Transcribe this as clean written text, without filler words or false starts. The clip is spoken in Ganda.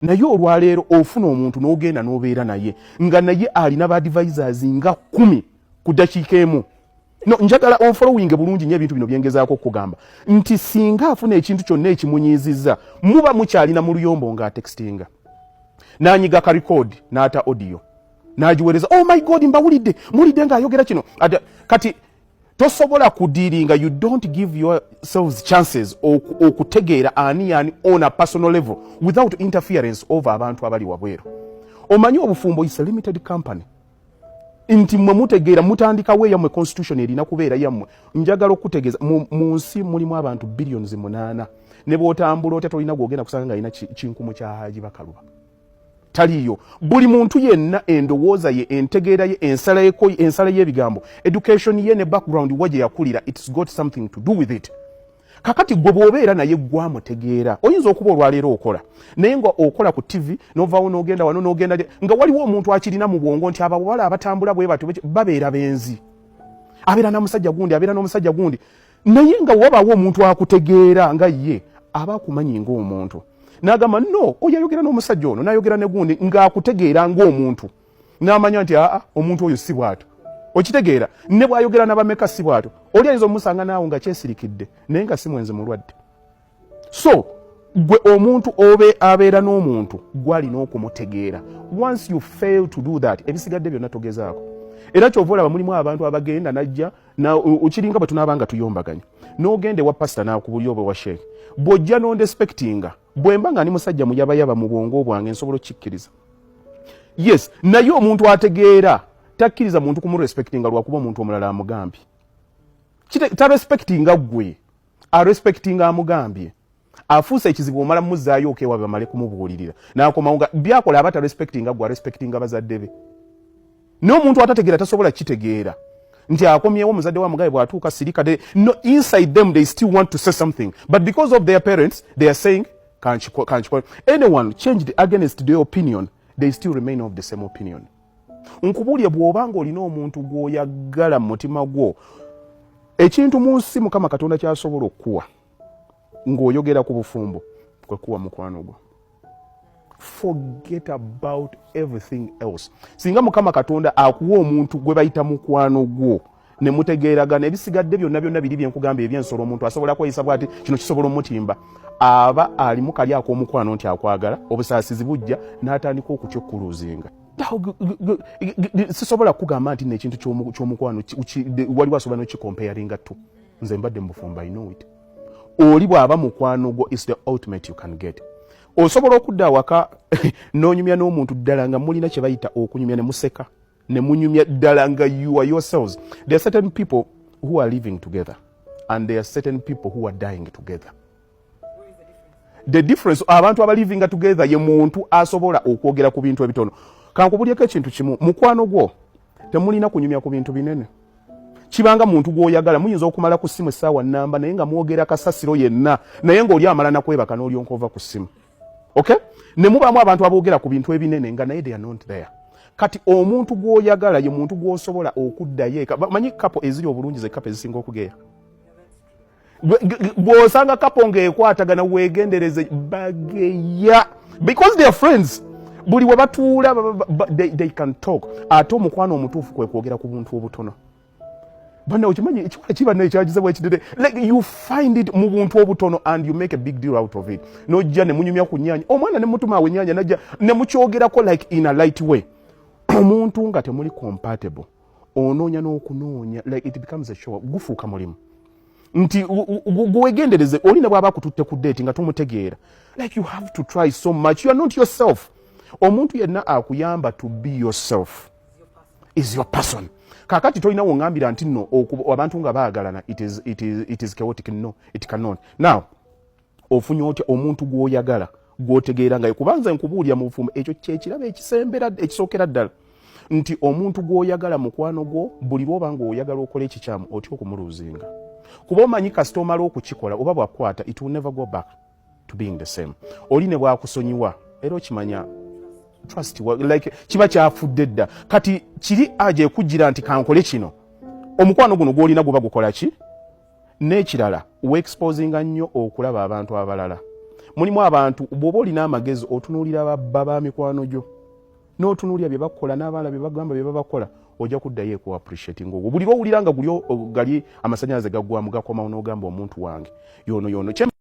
naye olwaleero ofuna omuntu n'ogenda n'obeera naye nga naye alina ba advisors nga 10 ku dakiika emu. No, njagala onfollowing bulungi nnyo ebintu bino byengezaako okugamba nti singa afuna ekintu kyonna ekimunyiizizza muba mukyalina mu luyombo ng'atextinga n'anyiga ka record n'ata audio n'agiweereza, oh my god mbawulidde mulidde ng'ayogera kino kati tosobola kudiiringa, you don't give yourselves chances okutegeera ani on a personal level without interference over abantu abali wabweru. Omanyi obufumbo is a limited company. Inti mwe mutegeera mutandikawo yammwe constitution erina kubeera yammwe. Njagala okutegeeza mu nsi mulimu abantu billions 8 ne bw'otambula otya tolina gwogenda kusanga ng'alina kinkumu kya Haji Bakaluba. Taliyo. Buli muntu yenna endowooza ye, entegeera ye, ensala y'ebigambo, education ye ne background waje yakulira, it's got something to do with it. Kakati gwe bw'obeera naye gwamutegeera oyinza okuba olwaleero okola naye nga okola ku TV novaawo n'ogenda wano n'ogenda nga waliwo omuntu akirina mu bwongo nti abawala abatambula bwe batyo babeera benzi, abeera n'omusajja gundi abeera n'omusajja gundi, naye nga wabaawo omuntu akutegeera nga ye aba akumanyi ng'omuntu n'agamba no oyo ayogera n'omusajja ono n'ayogera ne gundi ng'akutegeera ng'omuntu n'amanya nti omuntu oyo si bw'ato. Okitegeera ne bw'ayogera n'abameka si bw'ato oli ayinza omusanga naawe nga kyesirikidde naye nga si mwenzi mulwadde. So gwe omuntu abeera n'omuntu gw'alina okumutegeera. Once you fail to do that ebisigadde byonna togezaako. Era kyova olaba mulimu abantu abagenda najja okiringa bwe tunaabanga tuyombaganya n'ogende wa pasita n'akubulya oba wa sheekh bw'ojja n'ondespectinga bwemba nga ni musajja muyabayaba mu bwongo bwange nsobola okikkiriza. Yes, naye omuntu ategeera takkiriza muntu kumurespectinga lwakuba omuntu omulala amugambye. Tarespectinga gwe, arespectinga amugambye. Afuusa ekizibu omala muzaayo okeewa bamale kumubuulirira. N'akomawo nga byakola abata respectinga gwe arespectinga bazadde be. N'omuntu atategeera tasobola kitegeera. Nti akomyewo muzadde wa mugabe bw'atuuka sirika no, inside them they still want to say something. But because of their parents, they are saying, can't anyone changed against their opinion, they still remain of the same opinion. Nkubuulye bw'obanga olina omuntu gw'oyagala mu mutima gwo ekintu mu nsi Mukama Katonda ky'asobola okuwa ng'oyogera ku bufumbo kwe kuwa mukwano gwo. Forget about everything else. Singa Mukama Katonda akuwa omuntu gwe bayita mukwano gwo ne mutegeeragana ebisigadde byonna biri bye nkugamba eby'ensolo omuntu asobola kweyisa bw'ati kino kisobola omutimba aba alimu kali ak'omukwano nti akwagala obusaasizi bujja n'atandika okukyokuluzinga. Sisobola kugamba nti n'ekintu ky'omukwano waliwo asobola n'okikomparinga tu. Nze mbadde mu bufumbo, I know it. Oli bw'aba mukwano gwo is the ultimate you can get. Osobola okudda awaka n'onyumya n'omuntu ddala nga mulina kye bayita okunyumya ne museka ne munyumya ddala nga you are yourselves. There are certain people who are living together and there are certain people who are dying together. The difference abantu aba living together ye muntu asobola okwogera ku bintu ebitono. Kankubulyeko ekintu kimu, mukwano gwo temulina kunyumya ku bintu binene. Kibanga muntu gw'oyagala muyinza okumala ku ssimu essaawa nnamba naye nga mwogera kasasiro yenna naye ng'oli amala nakwebaka n'olyoka ova ku ssimu. Okay? Ne mubaamu abantu aboogera ku bintu ebinene nga naye they are not there. Kati omuntu gw'oyagala ye muntu gw'osobola okuddayo eka. Manyi kapo eziri obulungi ze kapo ezisinga okugeya. Bw'osanga kapo ng'ekwatagana weegendereze bageya because they are friends. Buli we batuula they can talk. Ate omukwano omutuufu kwe kwogera ku buntu obutono. Bana okimanyi ekikwala kiba ekyagiza bwekidede like you find it mu buntu obutono and you make a big deal out of it. Nojja ne munyumya ku nnyanja omwana ne mutuma awe nnyanja najja ne mukyogerako like in a light way. Omuntu nga temuli compatible onoonya n'okunoonya like it becomes a show gufuuka mulimu. Nti gwegendereze olina bw'aba akututte ku date nga tumutegeera like you have to try so much, you are not yourself. Omuntu yenna akuyamba to be yourself is your person. Kakati tolina wongambira nti no abantu nga baagalana it is chaotic. No, it cannot. Now ofunye otya omuntu gw'oyagala gw'otegeera nga kubanza nkubuulya mu bufumbo ekyo kyekiraba ekisembera ekisookera ddala nti omuntu gw'oyagala mukwano gwo buli lw'oba ng'oyagala okola ekikyamu otya okumuluzinga kuba omanyi kasita omala okukikola oba bw'akwata it will never go back to being the same. Oli ne bw'akusonyiwa era okimanya trust like kiba kyafudde dda kati kiri aje ekujjira nti kankole kino omukwano guno gw'olina guba gukola ki n'ekirala we exposinga nnyo okulaba abantu abalala mulimu abantu bw'oba olina amagezi otunuulira babba ba mikwano gyo n'otunuulira bye bakola n'abaala bye bagamba bye babakola ojja kuddayo eko appreciating ogwo buli lw'owulira nga gali amasannyalaze gaggwamu gakomawo n'ogamba omuntu wange yono